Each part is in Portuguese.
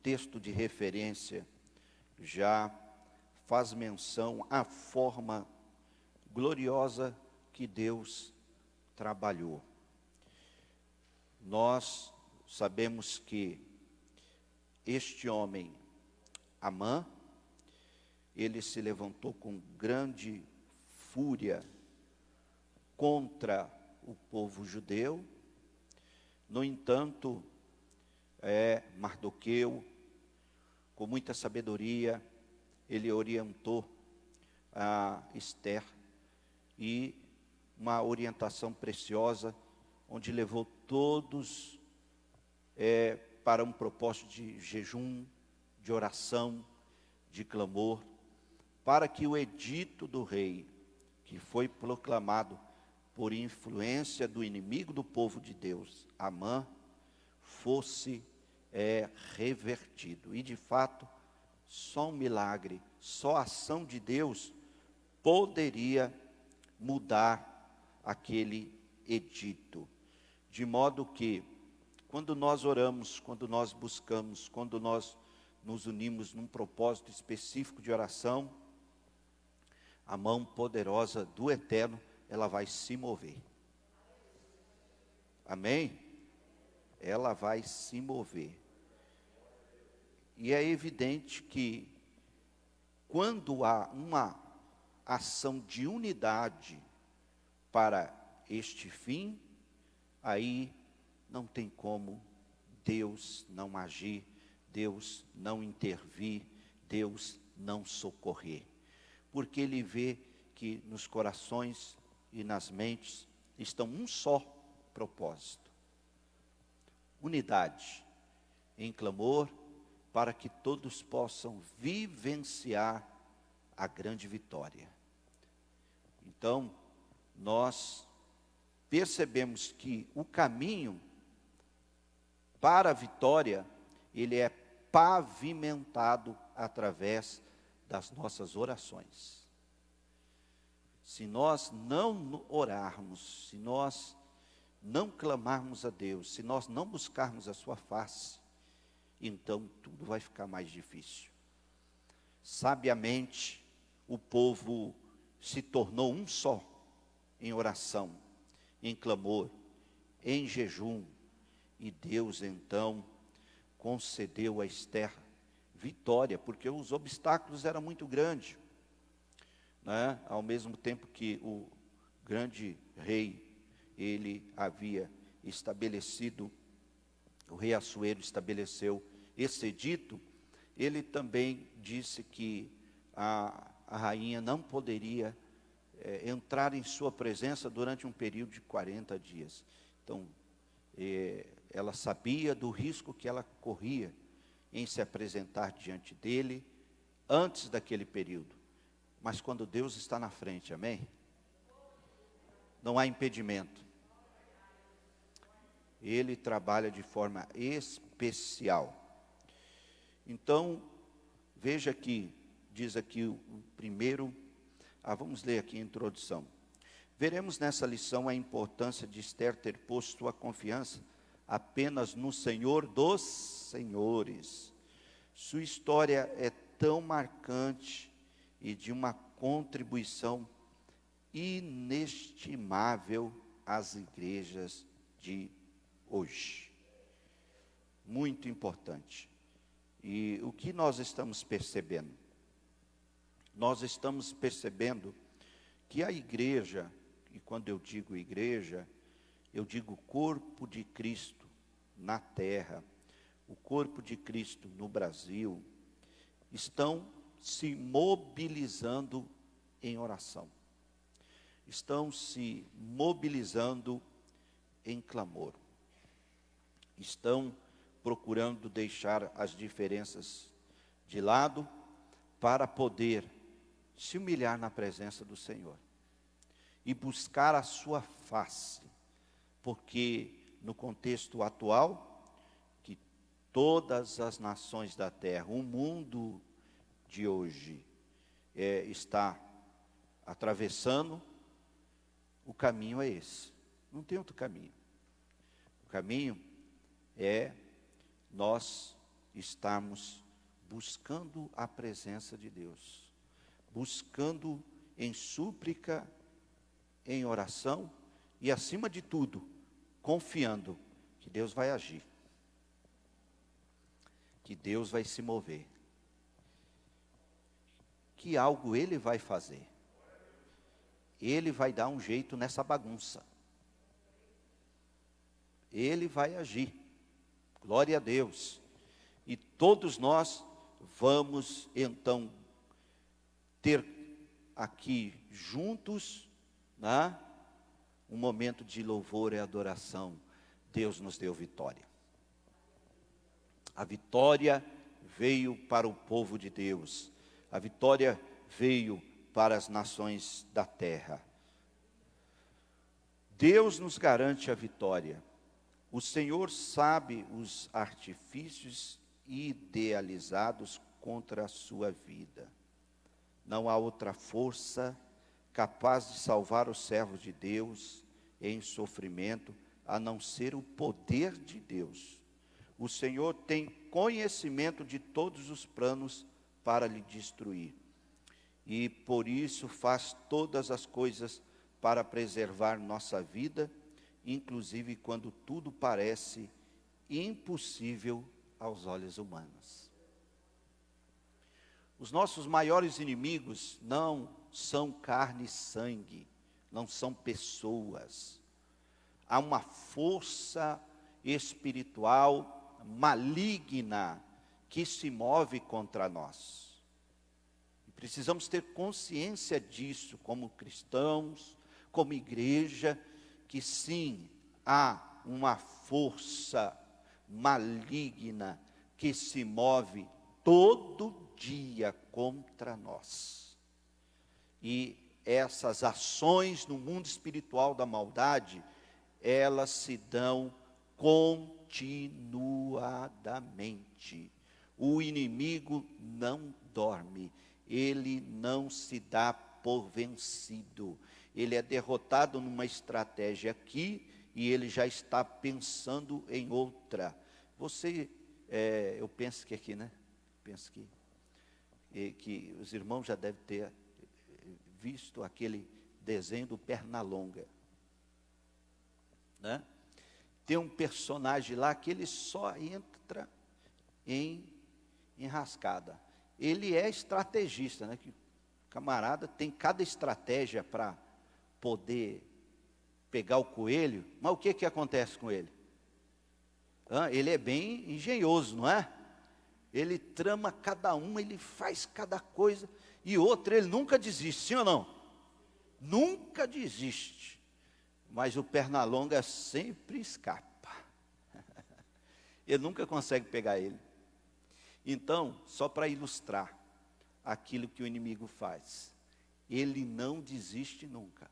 texto de referência já faz menção à forma gloriosa que Deus trabalhou. Nós sabemos que este homem, Amã, ele se levantou com grande fúria contra o povo judeu. No entanto, Mardoqueu, com muita sabedoria, ele orientou a Ester, e uma orientação preciosa, onde levou todos para um propósito de jejum, de oração, de clamor, para que o edito do rei, que foi proclamado por influência do inimigo do povo de Deus, Amã, fosse revertido. E de fato, só um milagre, só a ação de Deus poderia mudar aquele edito. De modo que, quando nós oramos, quando nós buscamos, quando nós nos unimos num propósito específico de oração, a mão poderosa do Eterno, ela vai se mover. Amém? Ela vai se mover. E é evidente que, quando há uma ação de unidade para este fim, aí não tem como Deus não agir, Deus não intervir, Deus não socorrer. Porque Ele vê que nos corações e nas mentes estão um só propósito: unidade em clamor, para que todos possam vivenciar a grande vitória. Então, nós percebemos que o caminho para a vitória, ele é pavimentado através das nossas orações. Se nós não orarmos, se nós não clamarmos a Deus, se nós não buscarmos a sua face, então tudo vai ficar mais difícil. Sabiamente, o povo se tornou um só em oração, em clamor, em jejum, e Deus então concedeu a Ester vitória, porque os obstáculos eram muito grandes, né? Ao mesmo tempo que o grande rei, ele havia estabelecido, o rei Assuero estabeleceu esse edito, ele também disse que a rainha não poderia entrar em sua presença durante um período de 40 dias. Então, ela sabia do risco que ela corria em se apresentar diante dele antes daquele período. Mas quando Deus está na frente, amém? Não há impedimento. Ele trabalha de forma especial. Então, veja que diz aqui o primeiro, vamos ler aqui a introdução. Veremos nessa lição a importância de Ester ter posto sua confiança apenas no Senhor dos senhores. Sua história é tão marcante e de uma contribuição inestimável às igrejas de hoje. Muito importante. E o que nós estamos percebendo? Nós estamos percebendo que a igreja, e quando eu digo igreja, eu digo corpo de Cristo na terra, o corpo de Cristo no Brasil, estão se mobilizando em oração. Estão se mobilizando em clamor. Estão procurando deixar as diferenças de lado para poder se humilhar na presença do Senhor e buscar a sua face, porque no contexto atual, que todas as nações da terra, o mundo de hoje está atravessando, o caminho é esse, não tem outro caminho. O caminho é nós estarmos buscando a presença de Deus, buscando em súplica, em oração e, acima de tudo, confiando que Deus vai agir, que Deus vai se mover, que algo Ele vai fazer. Ele vai dar um jeito nessa bagunça. Ele vai agir. Glória a Deus. E todos nós vamos então ter aqui juntos, né, um momento de louvor e adoração. Deus nos deu vitória. A vitória veio para o povo de Deus. A vitória veio para as nações da terra. Deus nos garante a vitória. O Senhor sabe os artifícios idealizados contra a sua vida. Não há outra força capaz de salvar os servos de Deus em sofrimento, a não ser o poder de Deus. O Senhor tem conhecimento de todos os planos para lhe destruir. E por isso faz todas as coisas para preservar nossa vida, inclusive quando tudo parece impossível aos olhos humanos. Os nossos maiores inimigos não são carne e sangue, não são pessoas. Há uma força espiritual maligna que se move contra nós. Precisamos ter consciência disso como cristãos, como igreja, que sim, há uma força maligna que se move todo dia contra nós. E essas ações no mundo espiritual da maldade, elas se dão continuadamente. O inimigo não dorme. Ele não se dá por vencido. Ele é derrotado numa estratégia aqui e ele já está pensando em outra. Eu penso que aqui, né? Penso que os irmãos já devem ter visto aquele desenho do Pernalonga, né? Tem um personagem lá que ele só entra em enrascada. Ele é estrategista, né? Que o camarada tem cada estratégia para poder pegar o coelho. Mas o que acontece com ele? Ele é bem engenhoso, não é? Ele trama cada uma, ele faz cada coisa. E outra, ele nunca desiste, sim ou não? Nunca desiste. Mas o Pernalonga sempre escapa. Ele nunca consegue pegar ele. Então, só para ilustrar aquilo que o inimigo faz, ele não desiste nunca.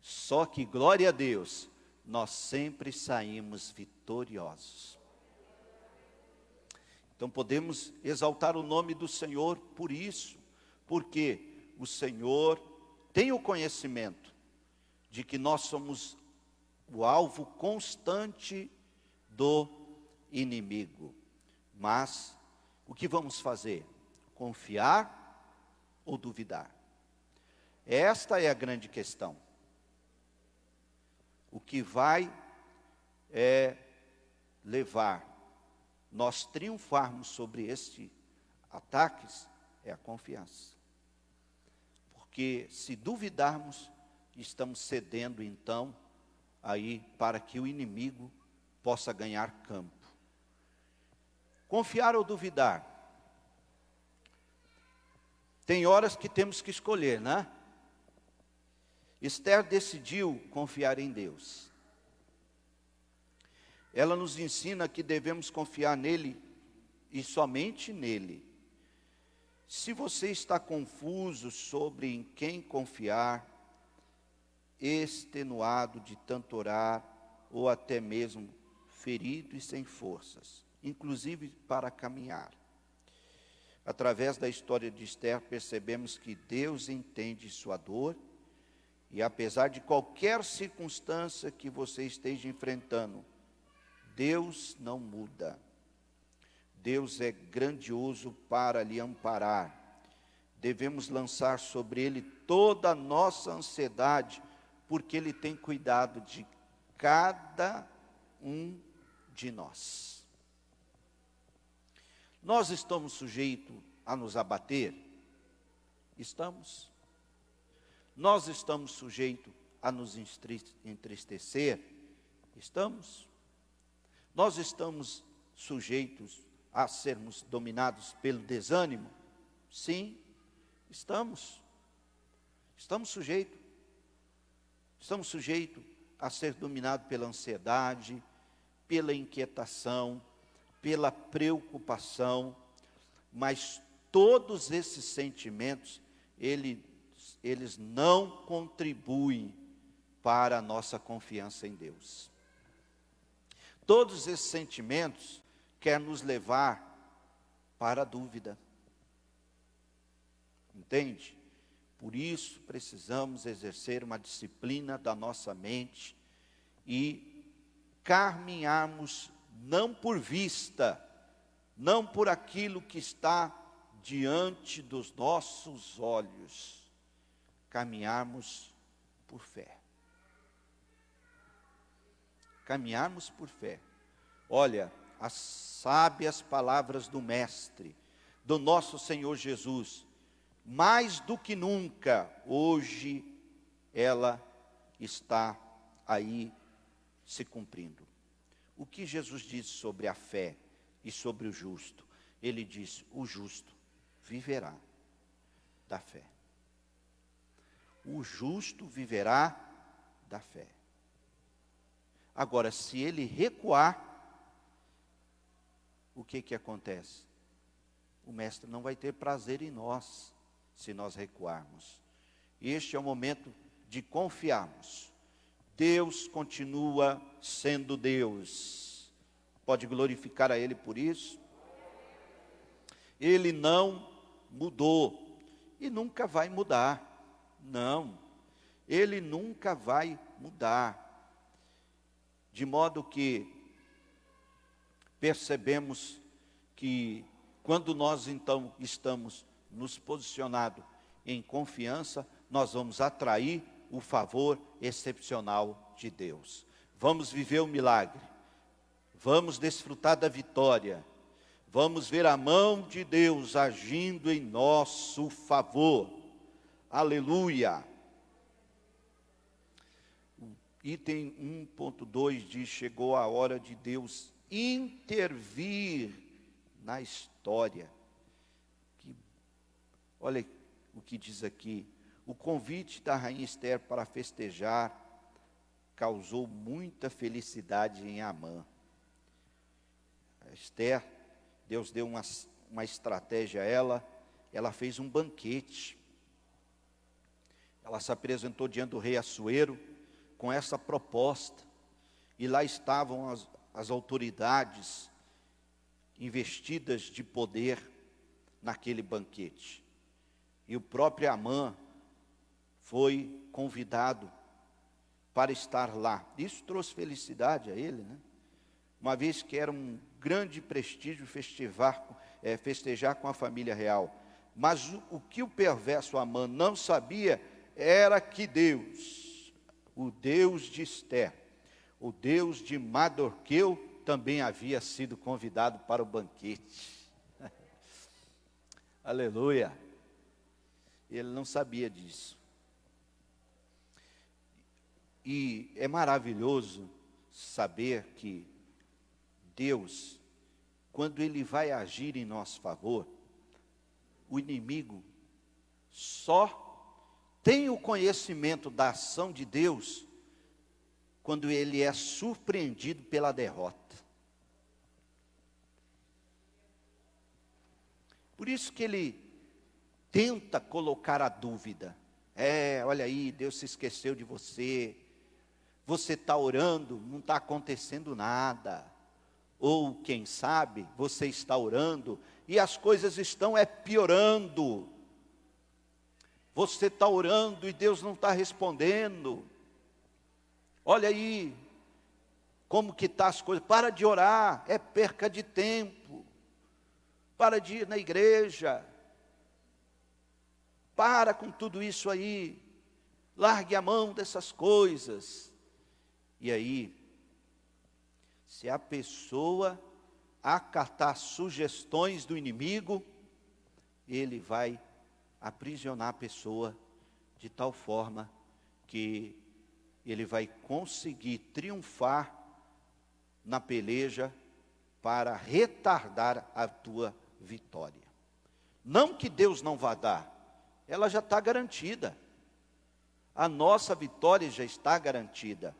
Só que, glória a Deus, nós sempre saímos vitoriosos. Então podemos exaltar o nome do Senhor por isso, porque o Senhor tem o conhecimento de que nós somos o alvo constante do inimigo. Mas o que vamos fazer? Confiar ou duvidar? Esta é a grande questão. O que vai levar nós triunfarmos sobre estes ataques é a confiança. Porque se duvidarmos, estamos cedendo então aí para que o inimigo possa ganhar campo. Confiar ou duvidar? Tem horas que temos que escolher, né? Esther decidiu confiar em Deus. Ela nos ensina que devemos confiar nele e somente nele. Se você está confuso sobre em quem confiar, extenuado de tanto orar, ou até mesmo ferido e sem forças, inclusive para caminhar. Através da história de Esther, percebemos que Deus entende sua dor, e apesar de qualquer circunstância que você esteja enfrentando, Deus não muda. Deus é grandioso para lhe amparar. Devemos lançar sobre Ele toda a nossa ansiedade, porque Ele tem cuidado de cada um de nós. Nós estamos sujeitos a nos abater? Estamos. Nós estamos sujeitos a nos entristecer? Estamos. Nós estamos sujeitos a sermos dominados pelo desânimo? Sim, estamos. Estamos sujeitos. Estamos sujeitos a ser dominados pela ansiedade, pela inquietação, pela preocupação, mas todos esses sentimentos, eles não contribuem para a nossa confiança em Deus. Todos esses sentimentos querem nos levar para a dúvida. Entende? Por isso precisamos exercer uma disciplina da nossa mente e caminharmos não por vista, não por aquilo que está diante dos nossos olhos, caminharmos por fé. Caminharmos por fé. Olha, as sábias palavras do Mestre, do nosso Senhor Jesus, mais do que nunca, hoje, ela está aí se cumprindo. O que Jesus disse sobre a fé e sobre o justo? Ele disse, o justo viverá da fé. O justo viverá da fé. Agora, se ele recuar, o que acontece? O mestre não vai ter prazer em nós, se nós recuarmos. Este é o momento de confiarmos. Deus continua sendo Deus. Pode glorificar a Ele por isso? Ele não mudou e nunca vai mudar. Não, Ele nunca vai mudar. De modo que percebemos que quando nós então estamos nos posicionados em confiança, nós vamos atrair o favor excepcional de Deus. Vamos viver o milagre, vamos desfrutar da vitória, vamos ver a mão de Deus agindo em nosso favor. Aleluia! O item 1.2 diz, chegou a hora de Deus intervir na história. Olha o que diz aqui. O convite da rainha Esther para festejar causou muita felicidade em Amã. A Esther, Deus deu uma estratégia a ela fez um banquete. Ela se apresentou diante do rei Assuero com essa proposta. E lá estavam as autoridades investidas de poder naquele banquete. E o próprio Amã foi convidado para estar lá. Isso trouxe felicidade a ele, né? Uma vez que era um grande prestígio festejar com a família real. Mas o que o perverso Amã não sabia era que Deus, o Deus de Esther, o Deus de Mardoqueu, também havia sido convidado para o banquete. Aleluia! Ele não sabia disso. E é maravilhoso saber que Deus, quando Ele vai agir em nosso favor, o inimigo só tem o conhecimento da ação de Deus quando ele é surpreendido pela derrota. Por isso que ele tenta colocar a dúvida. Olha aí, Deus se esqueceu de você. Você está orando, não está acontecendo nada. Ou, quem sabe, você está orando e as coisas estão piorando. Você está orando e Deus não está respondendo. Olha aí, como que está as coisas. Para de orar, é perca de tempo. para de ir na igreja, para com tudo isso aí, largue a mão dessas coisas. E aí, se a pessoa acatar sugestões do inimigo, ele vai aprisionar a pessoa de tal forma que ele vai conseguir triunfar na peleja para retardar a tua vitória. Não que Deus não vá dar, ela já está garantida. A nossa vitória já está garantida.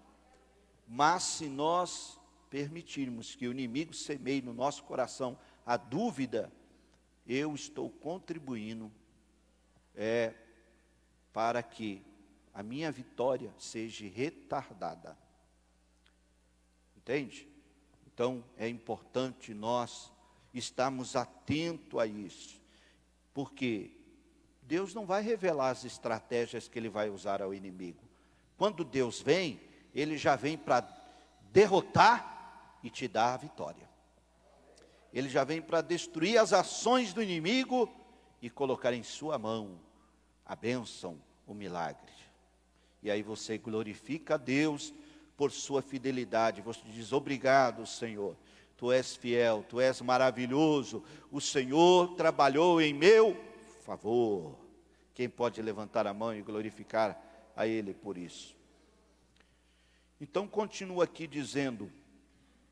Mas se nós permitirmos que o inimigo semeie no nosso coração a dúvida, eu estou contribuindo para que a minha vitória seja retardada. Entende? Então é importante nós estarmos atentos a isso, porque Deus não vai revelar as estratégias que Ele vai usar ao inimigo. Quando Deus vem, Ele já vem para derrotar e te dar a vitória. Ele já vem para destruir as ações do inimigo e colocar em sua mão a bênção, o milagre. E aí você glorifica a Deus por sua fidelidade. Você diz: obrigado, Senhor. Tu és fiel, Tu és maravilhoso. O Senhor trabalhou em meu favor. Quem pode levantar a mão e glorificar a Ele por isso? Então continua aqui dizendo,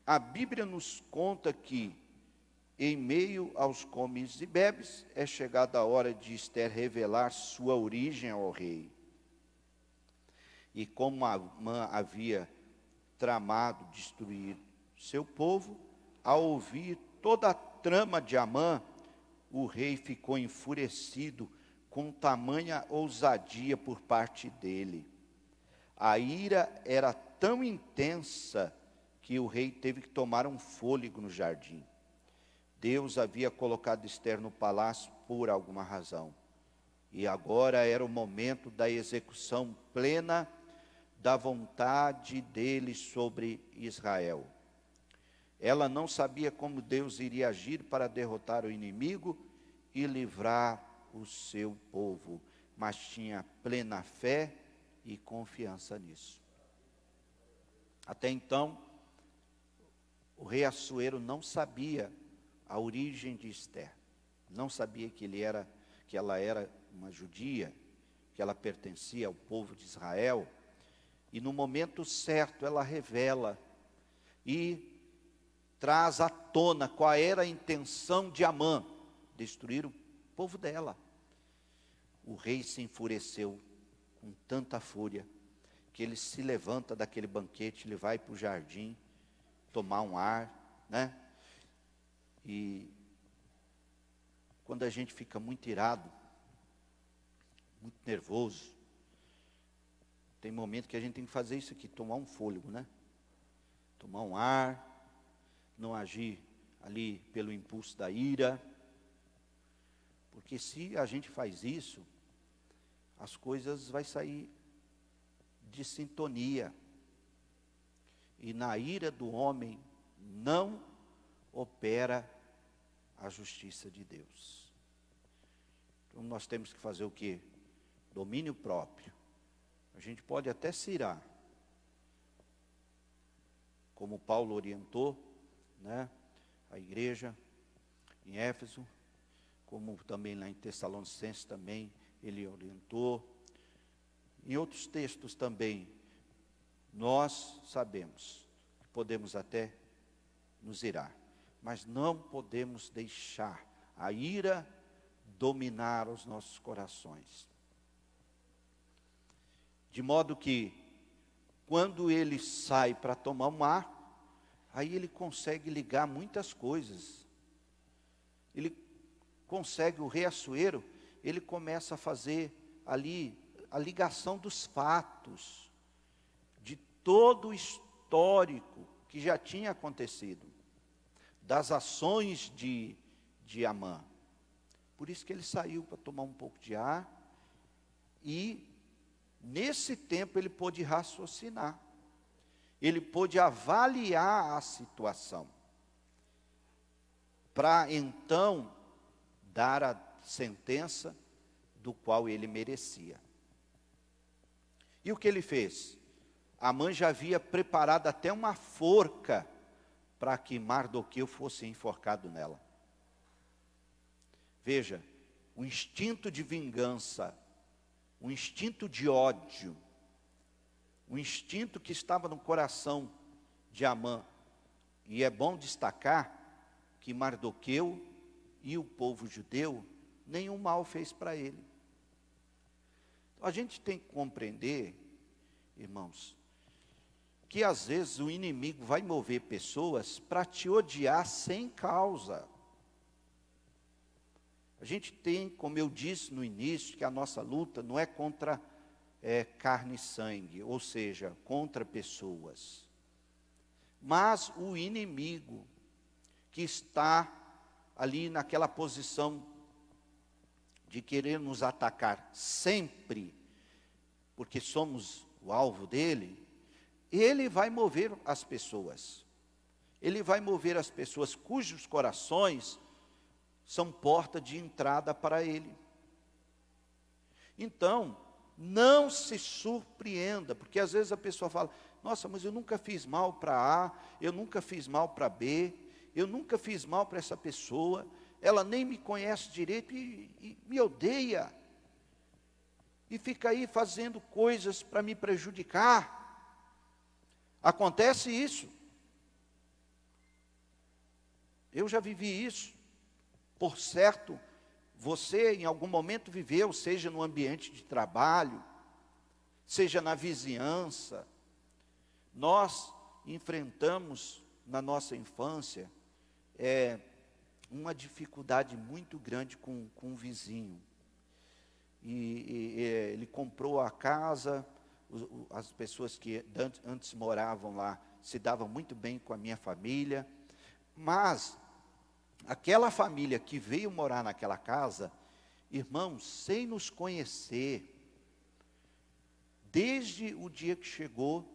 a Bíblia nos conta que em meio aos comes e bebes, é chegada a hora de Ester revelar sua origem ao rei. E como Amã havia tramado destruir seu povo, ao ouvir toda a trama de Amã, o rei ficou enfurecido com tamanha ousadia por parte dele. A ira era tão intensa que o rei teve que tomar um fôlego no jardim. Deus havia colocado Ester no palácio por alguma razão. E agora era o momento da execução plena da vontade dele sobre Israel. Ela não sabia como Deus iria agir para derrotar o inimigo e livrar o seu povo, mas tinha plena fé e confiança nisso. Até então, o rei Assuero não sabia a origem de Ester. Não sabia que ela era uma judia, que ela pertencia ao povo de Israel. E no momento certo ela revela e traz à tona qual era a intenção de Amã: destruir o povo dela. O rei se enfureceu com tanta fúria que ele se levanta daquele banquete, ele vai para o jardim tomar um ar, né? E quando a gente fica muito irado, muito nervoso, tem momento que a gente tem que fazer isso aqui, tomar um fôlego, né? Tomar um ar, não agir ali pelo impulso da ira. Porque se a gente faz isso, as coisas vão sair de sintonia. E na ira do homem não opera a justiça de Deus. Então nós temos que fazer o quê? Domínio próprio. A gente pode até se irar, como Paulo orientou, né, a igreja em Éfeso, como também lá em Tessalonicenses também ele orientou. Em outros textos também, nós sabemos que podemos até nos irar, mas não podemos deixar a ira dominar os nossos corações. De modo que, quando ele sai para tomar um ar, aí ele consegue ligar muitas coisas. Ele consegue, o rei Assuero, ele começa a fazer ali a ligação dos fatos, de todo o histórico que já tinha acontecido, das ações de Amã. Por isso que ele saiu para tomar um pouco de ar e nesse tempo ele pôde raciocinar, ele pôde avaliar a situação, para então dar a sentença do qual ele merecia. E o que ele fez? Amã já havia preparado até uma forca para que Mardoqueu fosse enforcado nela. Veja, o instinto de vingança, o instinto de ódio, o instinto que estava no coração de Amã. E é bom destacar que Mardoqueu e o povo judeu, nenhum mal fez para ele. A gente tem que compreender, irmãos, que às vezes o inimigo vai mover pessoas para te odiar sem causa. A gente tem, como eu disse no início, que a nossa luta não é contra carne e sangue, ou seja, contra pessoas. Mas o inimigo que está ali naquela posição de querer nos atacar sempre, porque somos o alvo dele, ele vai mover as pessoas. Ele vai mover as pessoas cujos corações são porta de entrada para ele. Então, não se surpreenda, porque às vezes a pessoa fala, nossa, mas eu nunca fiz mal para A, eu nunca fiz mal para B, eu nunca fiz mal para essa pessoa, ela nem me conhece direito e me odeia. E fica aí fazendo coisas para me prejudicar. Acontece isso. Eu já vivi isso. Por certo, você em algum momento viveu, seja no ambiente de trabalho, seja na vizinhança. Nós enfrentamos na nossa infância uma dificuldade muito grande com um vizinho. E ele comprou a casa, as pessoas que antes moravam lá se davam muito bem com a minha família, mas aquela família que veio morar naquela casa, irmãos, sem nos conhecer, desde o dia que chegou,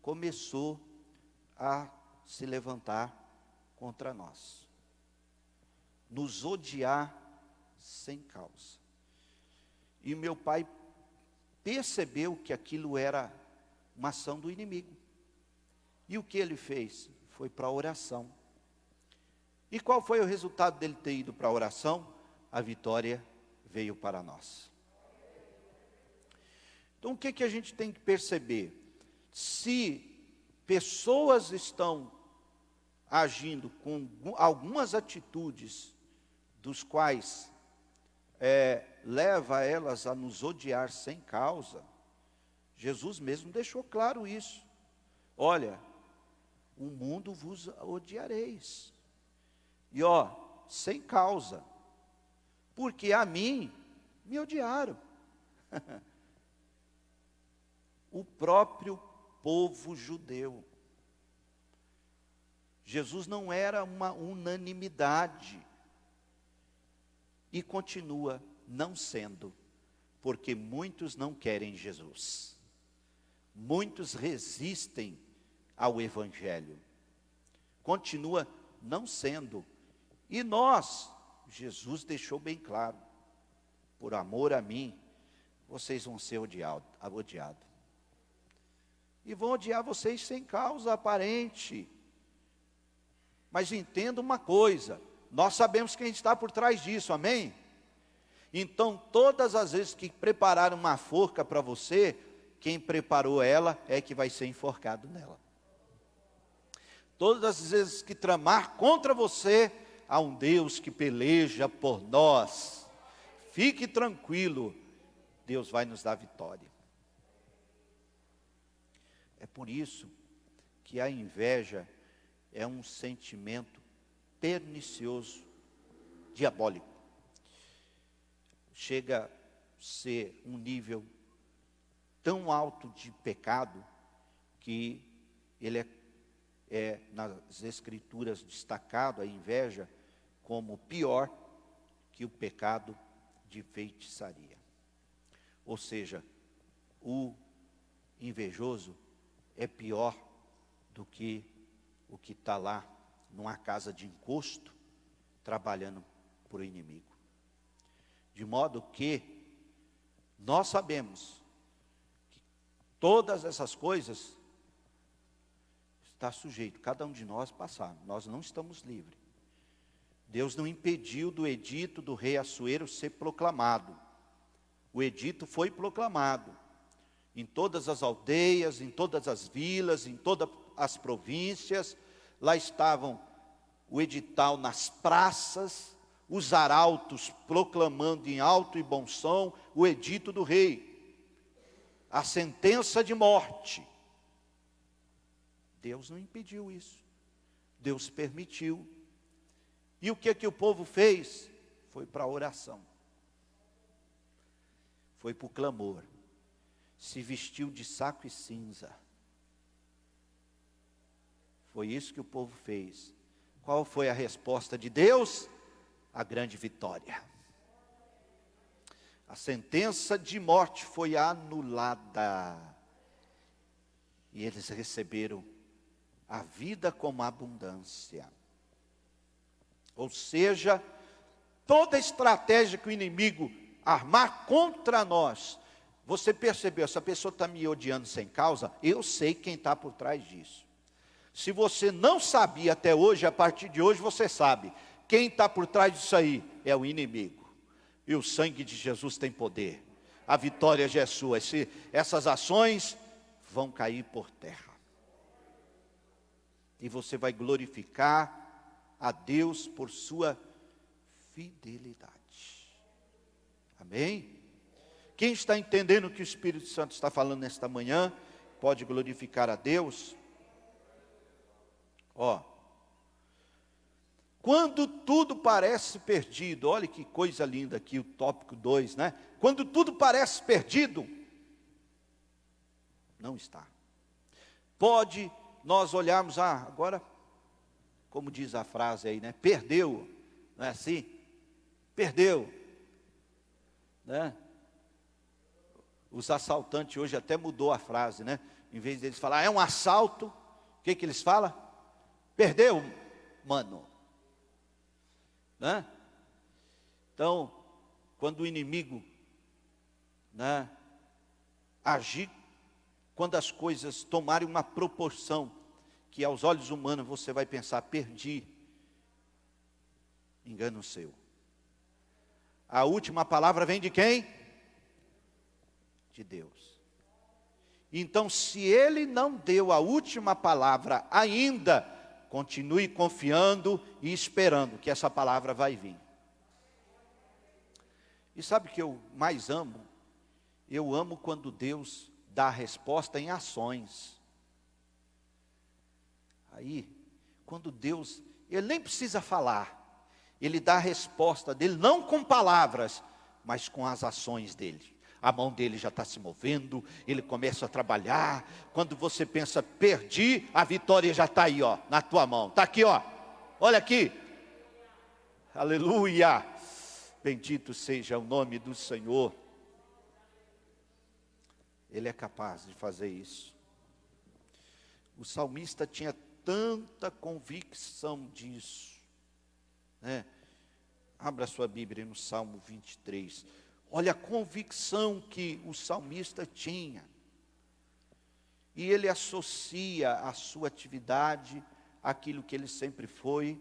começou a se levantar contra nós, nos odiar sem causa. E meu pai percebeu que aquilo era uma ação do inimigo. E o que ele fez? Foi para a oração. E qual foi o resultado dele ter ido para a oração? A vitória veio para nós. Então o que a gente tem que perceber? Se pessoas estão agindo com algumas atitudes, dos quais leva elas a nos odiar sem causa, Jesus mesmo deixou claro isso. Olha, o mundo vos odiareis. E sem causa, porque a mim me odiaram. O próprio povo judeu. Jesus não era uma unanimidade, e continua não sendo, porque muitos não querem Jesus. Muitos resistem ao Evangelho. Continua não sendo. E nós, Jesus deixou bem claro, por amor a mim, vocês vão ser odiados. E vão odiar vocês sem causa aparente. Mas entenda uma coisa, nós sabemos quem está por trás disso, amém? Então, todas as vezes que prepararam uma forca para você, quem preparou ela é que vai ser enforcado nela. Todas as vezes que tramar contra você, há um Deus que peleja por nós. Fique tranquilo, Deus vai nos dar vitória. É por isso que a inveja é um sentimento pernicioso, diabólico. Chega a ser um nível tão alto de pecado que ele é nas escrituras destacado, a inveja, como pior que o pecado de feitiçaria. Ou seja, o invejoso é pior do que o que está lá numa casa de encosto, trabalhando para o inimigo. De modo que nós sabemos que todas essas coisas está sujeito, cada um de nós passar. Nós não estamos livres. Deus não impediu do edito do rei Assuero ser proclamado. O edito foi proclamado em todas as aldeias, em todas as vilas, em todas as províncias. Lá estavam o edital nas praças, os arautos proclamando em alto e bom som o edito do rei, a sentença de morte. Deus não impediu isso, Deus permitiu. E o que o povo fez? Foi para a oração, foi para o clamor, se vestiu de saco e cinza. Foi isso que o povo fez. Qual foi a resposta de Deus? A grande vitória. A sentença de morte foi anulada. E eles receberam a vida como abundância. Ou seja, toda estratégia que o inimigo armar contra nós, você percebeu, essa pessoa está me odiando sem causa, eu sei quem está por trás disso. Se você não sabia até hoje, a partir de hoje você sabe. Quem está por trás disso aí é o inimigo. E o sangue de Jesus tem poder. A vitória já é sua. Essas ações vão cair por terra. E você vai glorificar a Deus por sua fidelidade. Amém? Quem está entendendo o que o Espírito Santo está falando nesta manhã, pode glorificar a Deus. Quando tudo parece perdido, olha que coisa linda aqui o tópico 2, né? Quando tudo parece perdido, não está. Pode nós olharmos, agora, como diz a frase aí, né? Perdeu, não é assim? Perdeu, né? Os assaltantes hoje até mudou a frase, né? Em vez deles falar, é um assalto, o que eles falam? Perdeu, mano. Né? Então, quando o inimigo, né, agir, quando as coisas tomarem uma proporção que aos olhos humanos você vai pensar, perdi, engano seu. A última palavra vem de quem? De Deus. Então, se Ele não deu a última palavra ainda, continue confiando e esperando que essa palavra vai vir. E sabe o que eu mais amo? Eu amo quando Deus dá a resposta em ações. Aí, quando Deus, Ele nem precisa falar, Ele dá a resposta dele, não com palavras, mas com as ações dele. A mão dele já está se movendo, ele começa a trabalhar. Quando você pensa, perdi, a vitória já está aí, na tua mão. Está aqui, olha aqui. Aleluia. Bendito seja o nome do Senhor. Ele é capaz de fazer isso. O salmista tinha tanta convicção disso, né? Abra sua Bíblia no Salmo 23. Olha a convicção que o salmista tinha. E ele associa a sua atividade àquilo que ele sempre foi.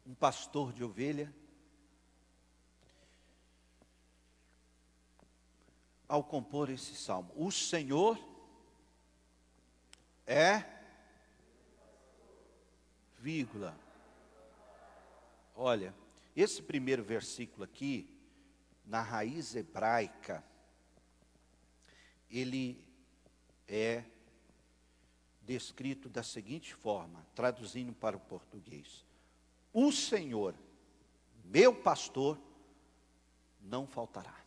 Um pastor de ovelha. Ao compor esse salmo, o Senhor é... vírgula. Olha, esse primeiro versículo aqui, na raiz hebraica, ele é descrito da seguinte forma, traduzindo para o português: o Senhor, meu pastor, não faltará.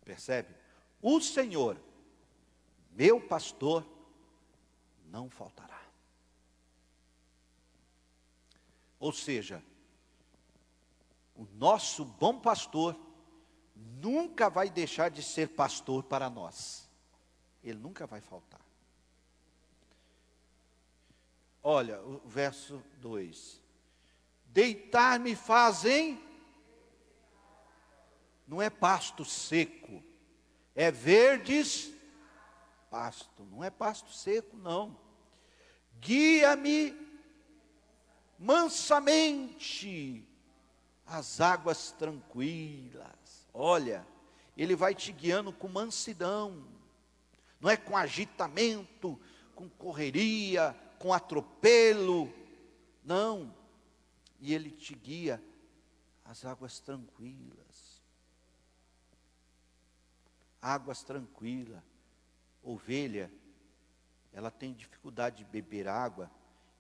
Percebe? O Senhor, meu pastor, não faltará. Ou seja, o nosso bom pastor nunca vai deixar de ser pastor para nós. Ele nunca vai faltar. Olha, o verso 2. Deitar-me fazem, não é pasto seco, é verdes pasto, não é pasto seco, não. Guia-me mansamente às águas tranquilas. Olha, Ele vai te guiando com mansidão, não é com agitamento, com correria, com atropelo, não. E Ele te guia às águas tranquilas. Águas tranquilas. Ovelha, ela tem dificuldade de beber água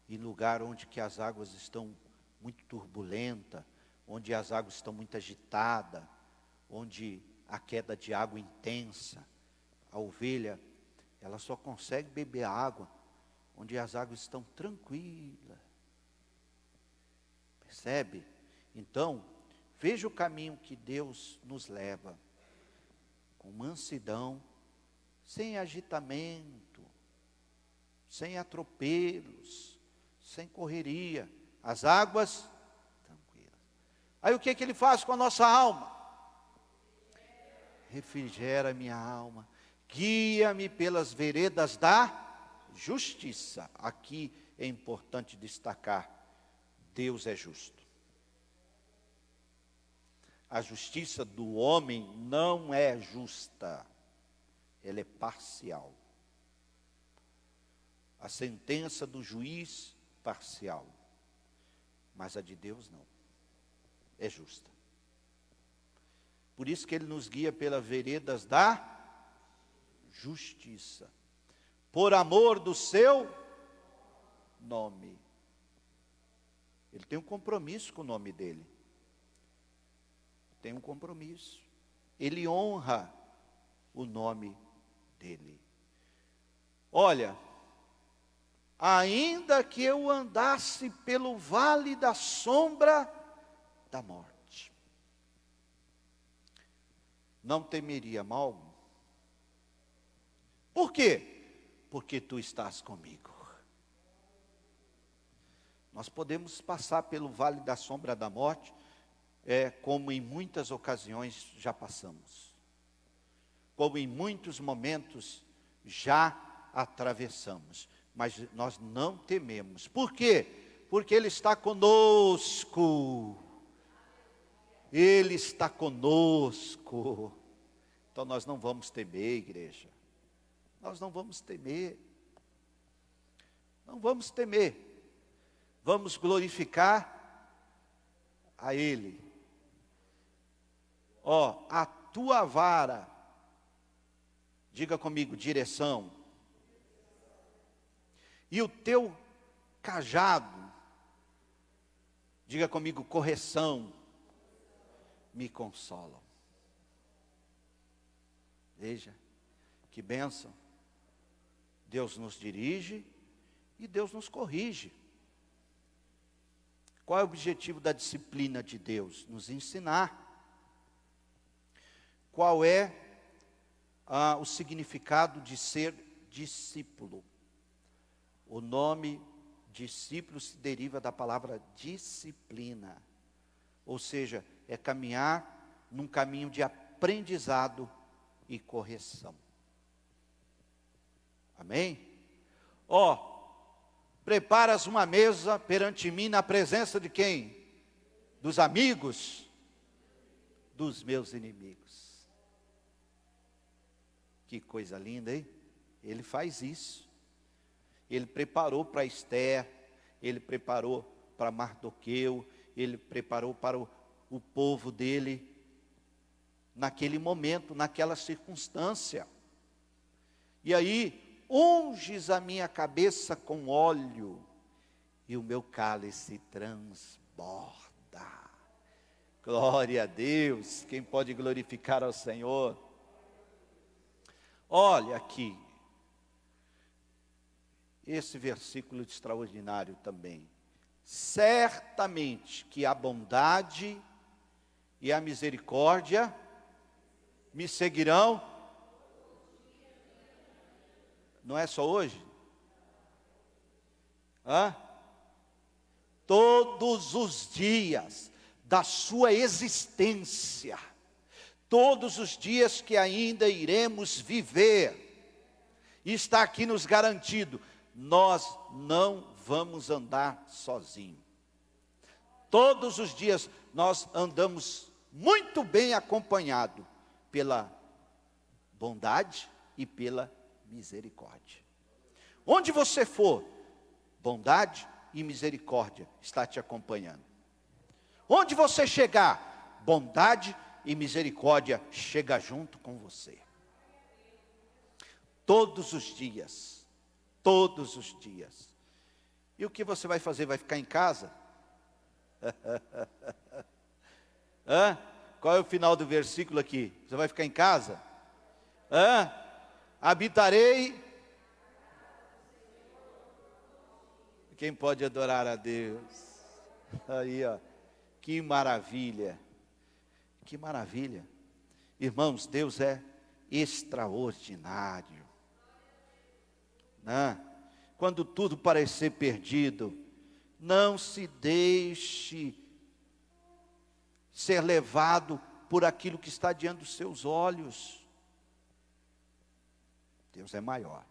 em lugar onde que as águas estão muito turbulentas, onde as águas estão muito agitadas, onde a queda de água é intensa. A ovelha, ela só consegue beber água onde as águas estão tranquilas. Percebe? Então, veja o caminho que Deus nos leva, com mansidão, sem agitamento, sem atropelos, sem correria, as águas tranquilas. Aí o que Ele faz com a nossa alma? Refrigera minha alma, guia-me pelas veredas da justiça. Aqui é importante destacar, Deus é justo. A justiça do homem não é justa, ela é parcial. A sentença do juiz, parcial. Mas a de Deus não, é justa. Por isso que Ele nos guia pelas veredas da justiça, por amor do seu nome. Ele tem um compromisso com o nome dEle. Tem um compromisso. Ele honra o nome dEle. Olha, ainda que eu andasse pelo vale da sombra da morte, não temeria mal algum. Por quê? Porque tu estás comigo. Nós podemos passar pelo vale da sombra da morte, como em muitas ocasiões já passamos, como em muitos momentos já atravessamos, mas nós não tememos. Por quê? Porque Ele está conosco. Ele está conosco. Então nós não vamos temer, igreja. Nós não vamos temer. Não vamos temer. Vamos glorificar a Ele. Ó, a tua vara, diga comigo, direção. E o teu cajado, diga comigo, correção, me consolam. Veja, que bênção. Deus nos dirige e Deus nos corrige. Qual é o objetivo da disciplina de Deus? Nos ensinar. Qual é o significado de ser discípulo? O nome discípulo se deriva da palavra disciplina. Ou seja, é caminhar num caminho de aprendizado e correção. Amém? Preparas uma mesa perante mim na presença de quem? Dos amigos dos meus inimigos. Que coisa linda, hein? Ele faz isso. Ele preparou para Esther, Ele preparou para Mardoqueu, Ele preparou para o povo dele, naquele momento, naquela circunstância. E aí, unges a minha cabeça com óleo, e o meu cálice transborda. Glória a Deus. Quem pode glorificar ao Senhor? Olha aqui, esse versículo extraordinário também. Certamente que a bondade e a misericórdia me seguirão Não é só hoje? Hã? Todos os dias da sua existência, todos os dias que ainda iremos viver, está aqui nos garantido, nós não vamos andar sozinhos. Todos os dias nós andamos muito bem acompanhados pela bondade e pela misericórdia. Onde você for, bondade e misericórdia está te acompanhando. Onde você chegar, bondade e misericórdia chega junto com você. Todos os dias, todos os dias. E o que você vai fazer? Vai ficar em casa? Hã? Qual é o final do versículo aqui? Você vai ficar em casa? Hã? Habitarei. Quem pode adorar a Deus? Aí, ó. Que maravilha. Que maravilha. Irmãos, Deus é extraordinário. Né? Quando tudo parecer perdido, não se deixe ser levado por aquilo que está diante dos seus olhos. Deus é maior.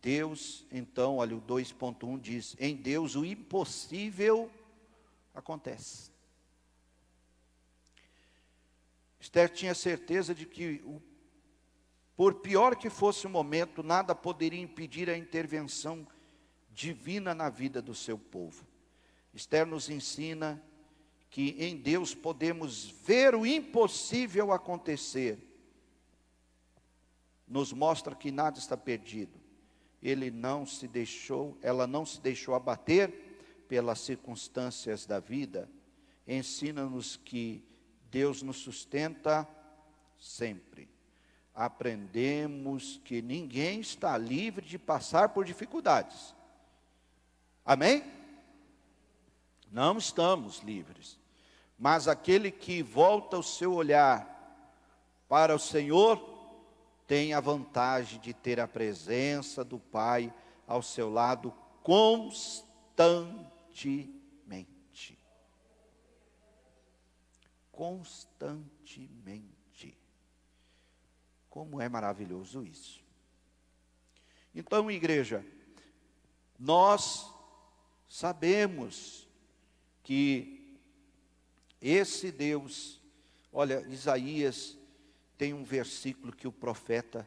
Deus, então, olha, o 2.1 diz, em Deus o impossível acontece. Esther tinha certeza de que, por pior que fosse o momento, nada poderia impedir a intervenção divina na vida do seu povo. Esther nos ensina que em Deus podemos ver o impossível acontecer. Nos mostra que nada está perdido. Ela não se deixou abater pelas circunstâncias da vida. Ensina-nos que Deus nos sustenta sempre. Aprendemos que ninguém está livre de passar por dificuldades. Amém? Não estamos livres. Mas aquele que volta o seu olhar para o Senhor tem a vantagem de ter a presença do Pai ao seu lado constantemente. Constantemente. Como é maravilhoso isso. Então, igreja, nós sabemos que esse Deus, olha, Isaías tem um versículo que o profeta,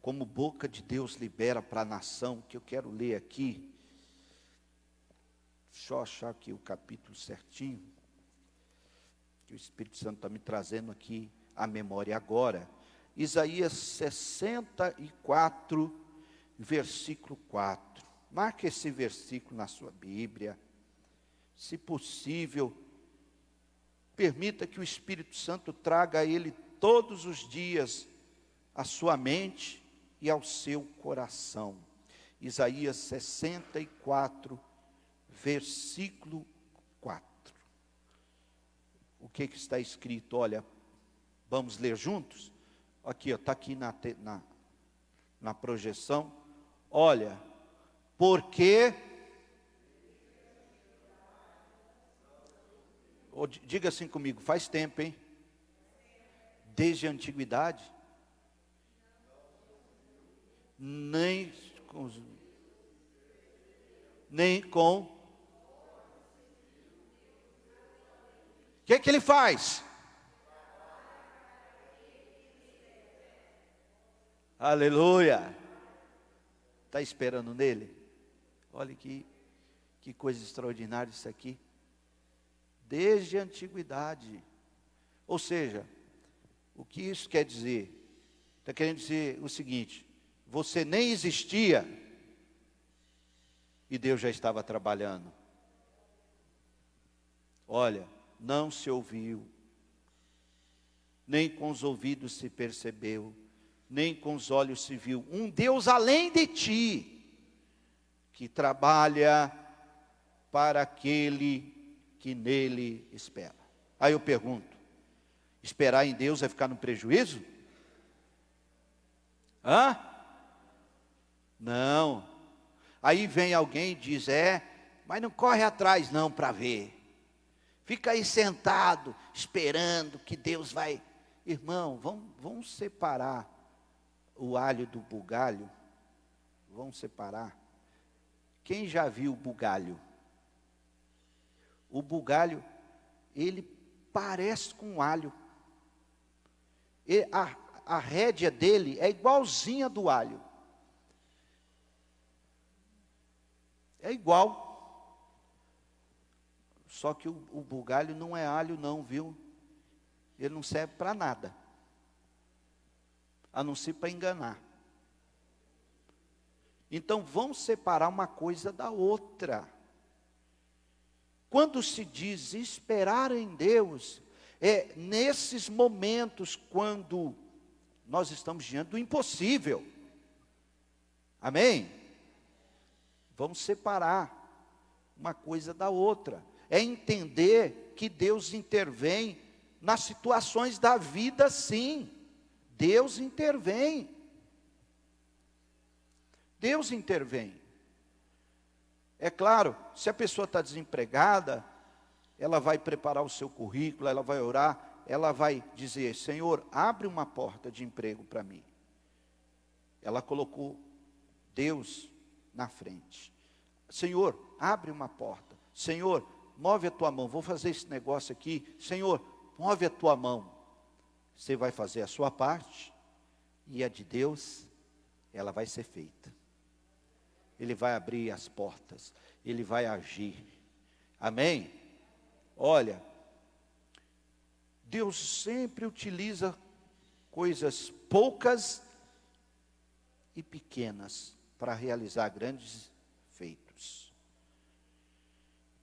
como boca de Deus, libera para a nação, que eu quero ler aqui. Deixa eu achar aqui o capítulo certinho, que o Espírito Santo está me trazendo aqui à memória agora. Isaías 64, versículo 4. Marque esse versículo na sua Bíblia. Se possível, permita que o Espírito Santo traga a ele todos os dias à sua mente e ao seu coração. Isaías 64, versículo 4. O que está escrito? Olha, vamos ler juntos? Aqui, está aqui na projeção. Olha, porque... Diga assim comigo, faz tempo, hein? Desde a antiguidade, nem com. O que ele faz? Aleluia! Está esperando nele? Olha que coisa extraordinária isso aqui. Desde a antiguidade. Ou seja, o que isso quer dizer? Está querendo dizer o seguinte: você nem existia e Deus já estava trabalhando. Olha, não se ouviu, nem com os ouvidos se percebeu, nem com os olhos se viu um Deus além de ti, que trabalha para aquele que nele espera. Aí eu pergunto, esperar em Deus é ficar no prejuízo? Hã? Não. Aí vem alguém e diz, mas não corre atrás não para ver. Fica aí sentado, esperando que Deus vai. Irmão, vamos separar o alho do bugalho. Vamos separar. Quem já viu o bugalho? O bugalho, ele parece com um alho. A rédea dele é igualzinha do alho. É igual. Só que o bugalho não é alho não, viu? Ele não serve para nada. A não ser para enganar. Então vamos separar uma coisa da outra. Quando se diz esperar em Deus, é nesses momentos quando nós estamos diante do impossível. Amém? Vamos separar uma coisa da outra. É entender que Deus intervém nas situações da vida, sim. Deus intervém. Deus intervém. É claro, se a pessoa está desempregada, ela vai preparar o seu currículo, ela vai orar, ela vai dizer, Senhor, abre uma porta de emprego para mim. Ela colocou Deus na frente. Senhor, abre uma porta. Senhor, move a tua mão, vou fazer esse negócio aqui. Senhor, move a tua mão. Você vai fazer a sua parte, e a de Deus, ela vai ser feita. Ele vai abrir as portas, Ele vai agir. Amém? Olha, Deus sempre utiliza coisas poucas e pequenas para realizar grandes feitos.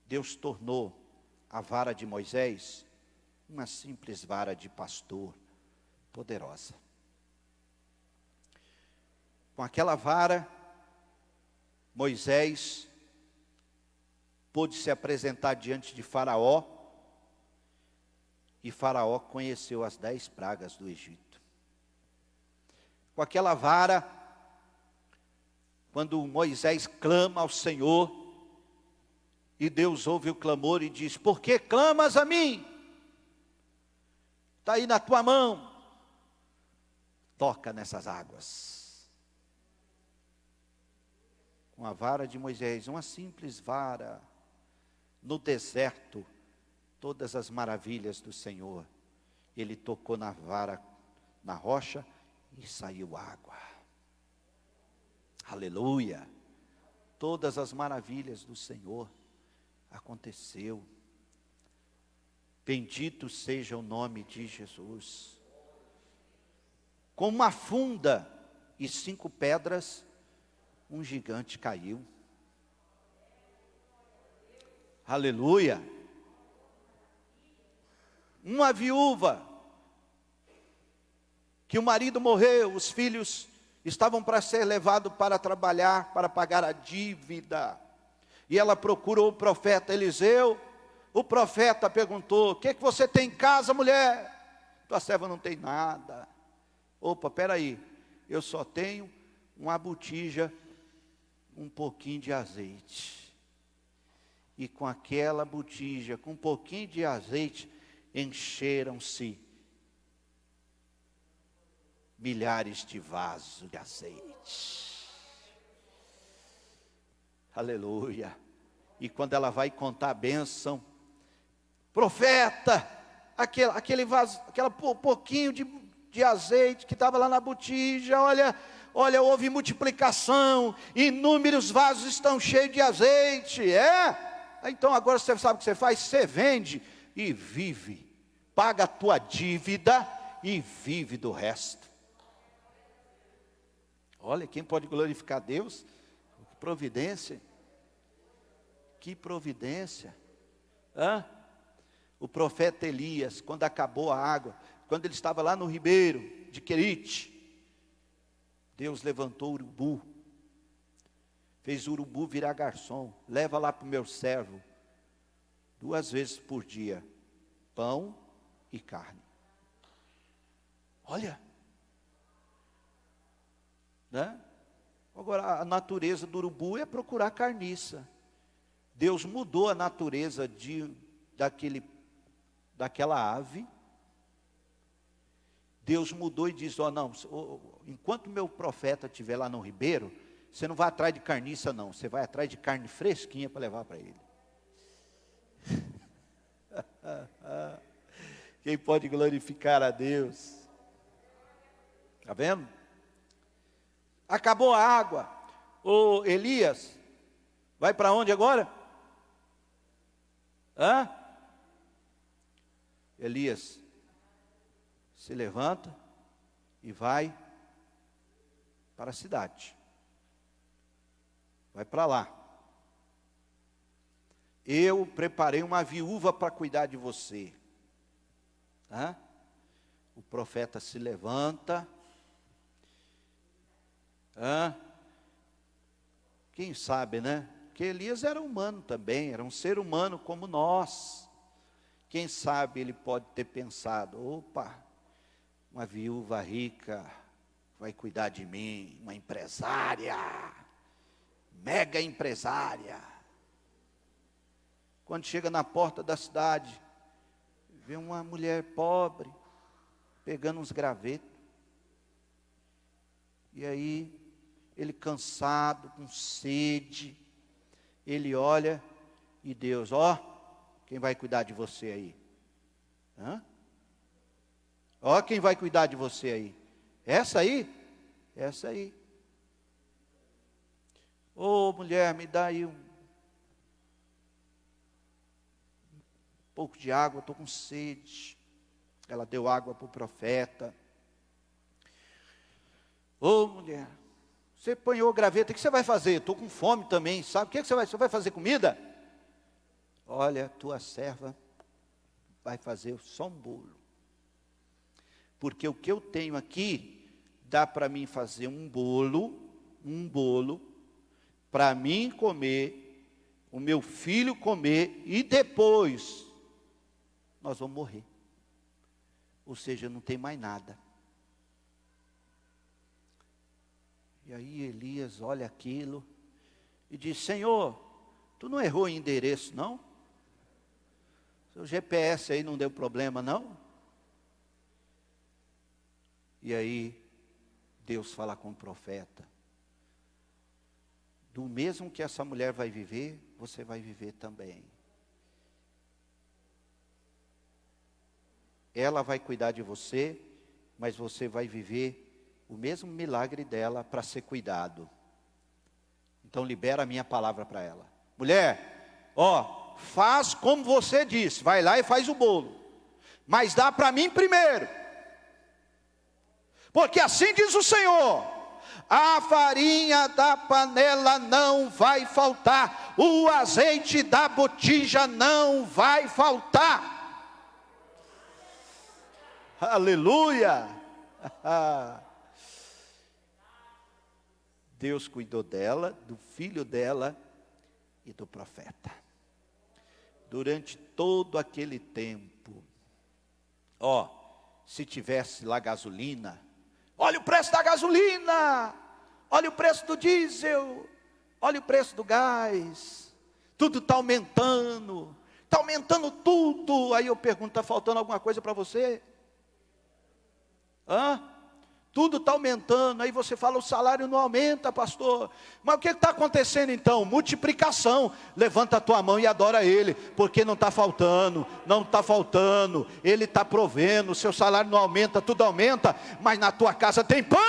Deus tornou a vara de Moisés uma simples vara de pastor poderosa. Com aquela vara, Moisés pôde se apresentar diante de Faraó, e Faraó conheceu as 10 pragas do Egito. Com aquela vara, quando Moisés clama ao Senhor, e Deus ouve o clamor e diz, por que clamas a mim? Está aí na tua mão, toca nessas águas. Com a vara de Moisés, uma simples vara, no deserto, todas as maravilhas do Senhor. Ele tocou na vara, na rocha, e saiu água. Aleluia! Todas as maravilhas do Senhor aconteceu. Bendito seja o nome de Jesus. Com uma funda e 5 pedras, um gigante caiu. Aleluia! Uma viúva, que o marido morreu, os filhos estavam para ser levados para trabalhar, para pagar a dívida. E ela procurou o profeta Eliseu. O profeta perguntou, o que você tem em casa, mulher? Tua serva não tem nada. Opa, peraí, eu só tenho uma botija, um pouquinho de azeite. E com aquela botija, com um pouquinho de azeite, encheram-se milhares de vasos de azeite. Aleluia. E quando ela vai contar a bênção, profeta, aquele vaso, aquele pouquinho de azeite que estava lá na botija, olha, houve multiplicação, inúmeros vasos estão cheios de azeite. Então agora você sabe o que você faz? Você vende e vive, paga a tua dívida e vive do resto. Olha, quem pode glorificar Deus? Que providência. Que providência. O profeta Elias, quando acabou a água, quando ele estava lá no ribeiro de Querite, Deus levantou o urubu, fez o urubu virar garçom. Leva lá para o meu servo, 2 vezes por dia, pão e carne. Olha, né? Agora, a natureza do urubu é procurar carniça. Deus mudou a natureza daquela ave. Deus mudou e diz, não, enquanto meu profeta estiver lá no ribeiro, você não vai atrás de carniça não, você vai atrás de carne fresquinha para levar para ele. Quem pode glorificar a Deus? Está vendo? Acabou a água. Ô Elias, vai para onde agora? Elias se levanta e vai para a cidade. Vai para lá. Eu preparei uma viúva para cuidar de você. O profeta se levanta. Quem sabe, né? Porque Elias era humano também, era um ser humano como nós. Quem sabe ele pode ter pensado, opa, uma viúva rica vai cuidar de mim, uma empresária, mega empresária. Quando chega na porta da cidade, vê uma mulher pobre, pegando uns gravetos. E aí, ele cansado, com sede, ele olha e Deus, quem vai cuidar de você aí? Quem vai cuidar de você aí? Essa aí? Essa aí. Mulher, me dá aí um pouco de água, estou com sede. Ela deu água para o profeta. Mulher, você apanhou graveta, o que você vai fazer? Estou com fome também, sabe? O que você vai fazer comida? Olha, tua serva vai fazer só um bolo. Porque o que eu tenho aqui, dá para mim fazer um bolo, para mim comer, o meu filho comer, e depois nós vamos morrer. Ou seja, não tem mais nada. E aí Elias olha aquilo e diz, Senhor, tu não errou em endereço, não? Seu GPS aí não deu problema, não? E aí Deus fala com o profeta, do mesmo que essa mulher vai viver, você vai viver também. Ela vai cuidar de você, mas você vai viver o mesmo milagre dela para ser cuidado. Então libera a minha palavra para ela. Mulher, faz como você disse, vai lá e faz o bolo. Mas dá para mim primeiro. Porque assim diz o Senhor, a farinha da panela não vai faltar, o azeite da botija não vai faltar. Aleluia! Deus cuidou dela, do filho dela e do profeta. Durante todo aquele tempo, se tivesse lá gasolina, olha o preço da gasolina, olha o preço do diesel, olha o preço do gás, tudo está aumentando tudo. Aí eu pergunto, está faltando alguma coisa para você? Tudo está aumentando, aí você fala, o salário não aumenta, pastor. Mas o que está acontecendo então? Multiplicação. Levanta a tua mão e adora Ele, porque não está faltando, Ele está provendo, o seu salário não aumenta, tudo aumenta, mas na tua casa tem pão.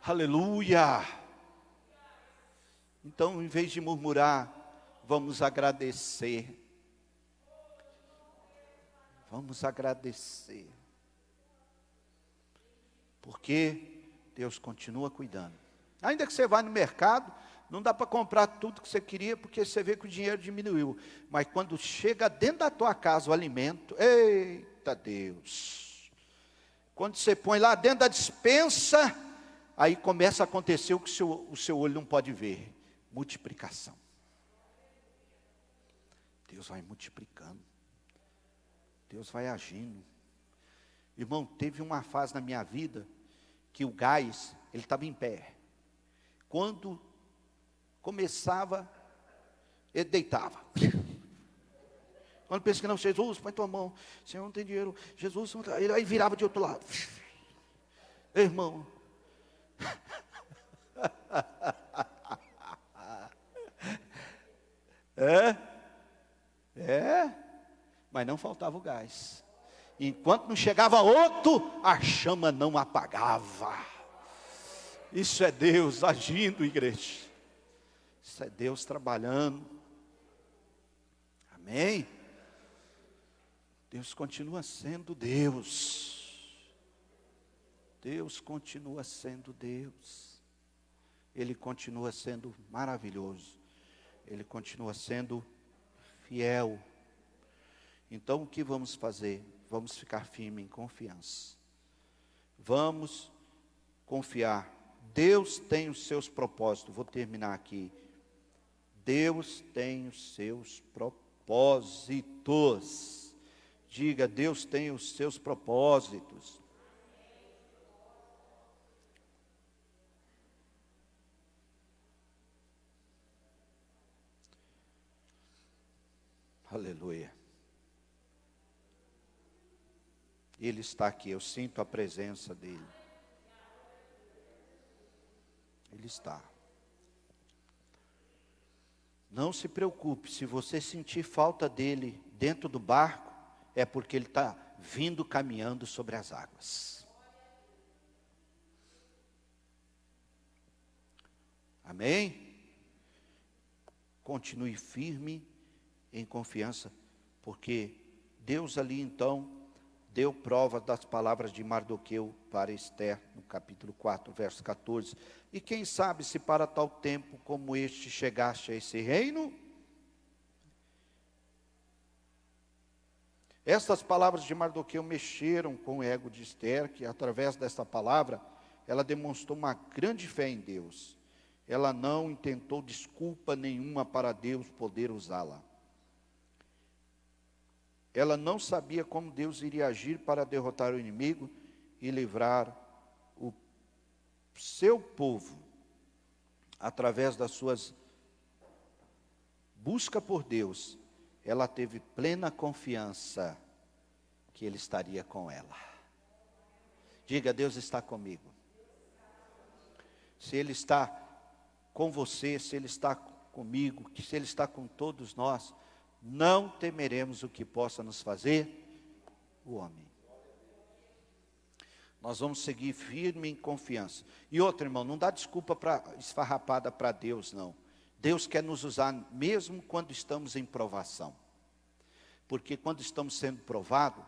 Aleluia. Então, em vez de murmurar, vamos agradecer. Vamos agradecer. Porque Deus continua cuidando. Ainda que você vá no mercado, não dá para comprar tudo que você queria, porque você vê que o dinheiro diminuiu. Mas quando chega dentro da tua casa o alimento, eita Deus. Quando você põe lá dentro da despensa, aí começa a acontecer o que o seu olho não pode ver. Multiplicação. Deus vai multiplicando. Deus vai agindo. Irmão, teve uma fase na minha vida que o gás, ele estava em pé. Quando começava, ele deitava. Quando pensa que não, Jesus, põe tua mão. Senhor, não tem dinheiro. Jesus, não tem... Aí virava de outro lado. Irmão. Mas não faltava o gás. Enquanto não chegava outro, a chama não apagava. Isso é Deus agindo, igreja. Isso é Deus trabalhando. Amém? Deus continua sendo Deus. Deus continua sendo Deus. Ele continua sendo maravilhoso. Ele continua sendo fiel. Então o que vamos fazer? Vamos ficar firme em confiança. Vamos confiar. Deus tem os seus propósitos. Vou terminar aqui. Deus tem os seus propósitos. Diga, Deus tem os seus propósitos. Aleluia. Ele está aqui, eu sinto a presença dele. Ele está. Não se preocupe, se você sentir falta dele dentro do barco, é porque ele está vindo caminhando sobre as águas. Amém? Continue firme em confiança, porque Deus ali então deu prova das palavras de Mardoqueu para Esther, no capítulo 4, verso 14. E quem sabe se para tal tempo como este chegaste a esse reino? Estas palavras de Mardoqueu mexeram com o ego de Esther, que através dessa palavra, ela demonstrou uma grande fé em Deus. Ela não intentou desculpa nenhuma para Deus poder usá-la. Ela não sabia como Deus iria agir para derrotar o inimigo e livrar o seu povo através das suas buscas por Deus. Ela teve plena confiança que Ele estaria com ela. Diga, Deus está comigo. Se Ele está com você, se Ele está comigo, se Ele está com todos nós, não temeremos o que possa nos fazer o homem. Nós vamos seguir firme em confiança. E outro, irmão, não dá desculpa para esfarrapada para Deus, não. Deus quer nos usar mesmo quando estamos em provação. Porque quando estamos sendo provados,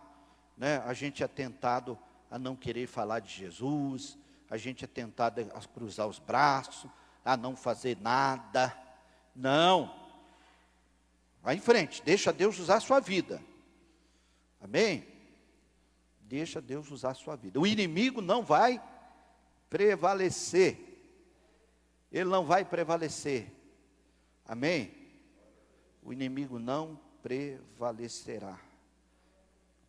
né, a gente é tentado a não querer falar de Jesus, a gente é tentado a cruzar os braços, a não fazer nada. Não. Vai em frente, deixa Deus usar a sua vida. Amém? Deixa Deus usar a sua vida. O inimigo não vai prevalecer. Ele não vai prevalecer. Amém? O inimigo não prevalecerá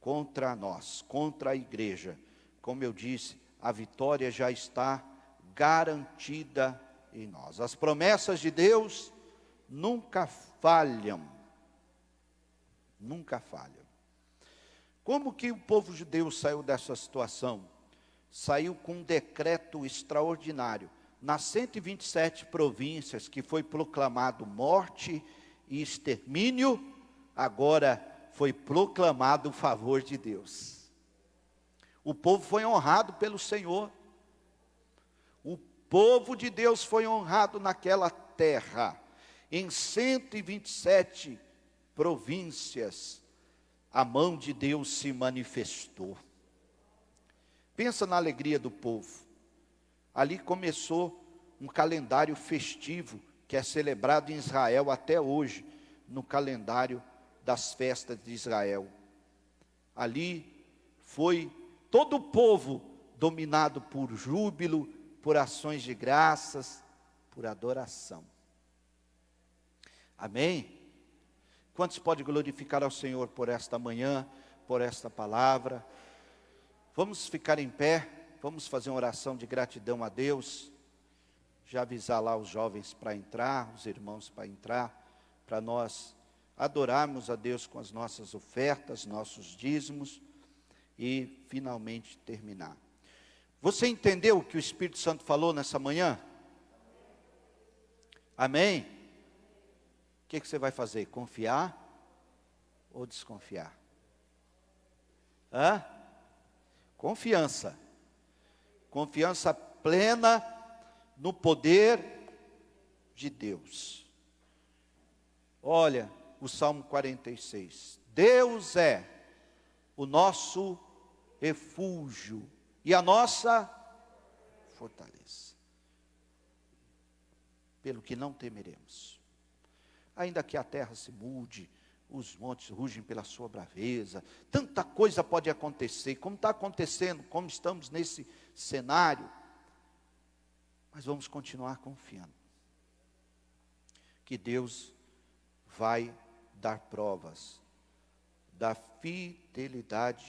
contra nós, contra a igreja. Como eu disse, a vitória já está garantida em nós. As promessas de Deus nunca falham. Nunca falham. Como que o povo judeu saiu dessa situação? Saiu com um decreto extraordinário. Nas 127 províncias que foi proclamado morte e extermínio, agora foi proclamado o favor de Deus. O povo foi honrado pelo Senhor. O povo de Deus foi honrado naquela terra. Em 127 províncias, a mão de Deus se manifestou. Pensa na alegria do povo. Ali começou um calendário festivo que é celebrado em Israel até hoje, no calendário das festas de Israel. Ali foi todo o povo dominado por júbilo, por ações de graças, por adoração. Amém? Quantos podem glorificar ao Senhor por esta manhã, por esta palavra? Vamos ficar em pé, vamos fazer uma oração de gratidão a Deus. Já avisar lá os jovens para entrar, os irmãos para entrar, para nós adorarmos a Deus com as nossas ofertas, nossos dízimos e finalmente terminar. Você entendeu o que o Espírito Santo falou nessa manhã? Amém? O que você vai fazer? Confiar ou desconfiar? Confiança. Confiança plena no poder de Deus. Olha, o Salmo 46. Deus é o nosso refúgio e a nossa fortaleza, pelo que não temeremos. Ainda que a terra se mude, os montes rugem pela sua braveza, tanta coisa pode acontecer, como está acontecendo, como estamos nesse cenário, mas vamos continuar confiando, que Deus vai dar provas da fidelidade